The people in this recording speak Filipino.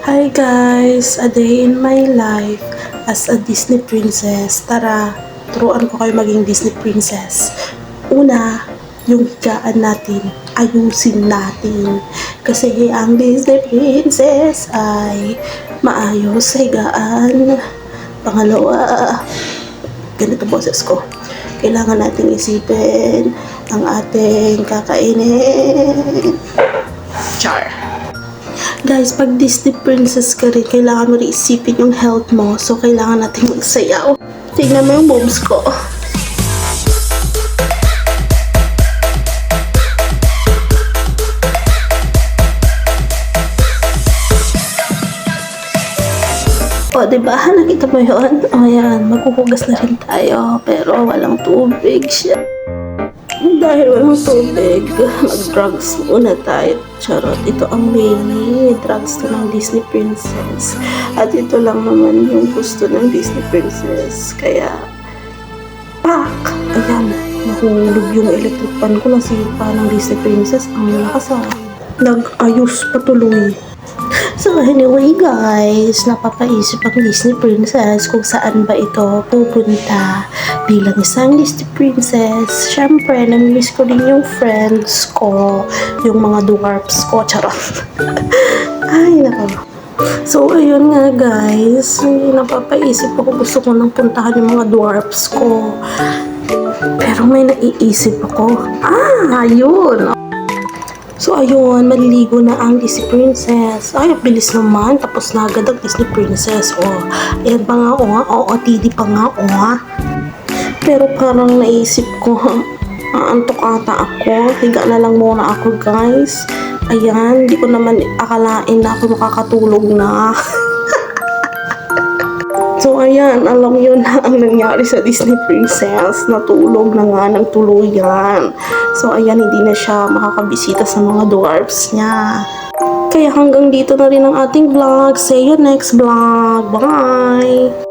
Hi guys! A day in my life as a Disney princess. Tara, turuan ko kayo maging Disney princess. Una, yung higaan natin, ayusin natin. Kasi ang Disney princess ay maayos sa higaan. Pangalawa, ganito boses ko. Kailangan nating isipin ang ating kakainin. Char. Guys, pag Disney princess ka rin, kailangan mo rin isipin yung health mo. So, kailangan natin magsayaw. Tingnan mo yung boobs ko. O, diba? Nakita mo yun? O, yan. Maghuhugas na rin tayo. Pero walang tubig siya. Dahil walang tubig, mag-drugs muna tayo. Charot, ito ang main drugs to ng Disney princess. At ito lang naman yung gusto ng Disney princess. Kaya, pak! Ayan, nahulog yung electric pan ko. Nasipa ng Disney princess. Ang lakas nag-ayos patuloy. So anyway guys, napapaisip ang Disney princess kung saan ba ito pupunta bilang isang Disney princess. Syempre, namimiss ko din yung friends ko, yung mga dwarfs ko, charot. Ay, nako. So, ayun nga guys, napapaisip ako, gusto ko nang puntahan yung mga dwarfs ko. Pero may naiisip ako. Ayun! So, ayun, maliligo na ang Disney princess. Ay, bilis naman. Tapos na agad ang Disney princess. Ayan pa nga, OOTD pa nga, Pero parang naisip ko, aantok ata ako. Higa na lang muna ako, guys. Ayan, hindi ko naman akalain na ako makakatulog na. So, ayan, alam nyo na ang nangyari sa Disney princess. Natulog na nga ng tuluyan. So, ayan, hindi na siya makakabisita sa mga dwarfs niya. Kaya hanggang dito na rin ang ating vlog. See you next vlog. Bye!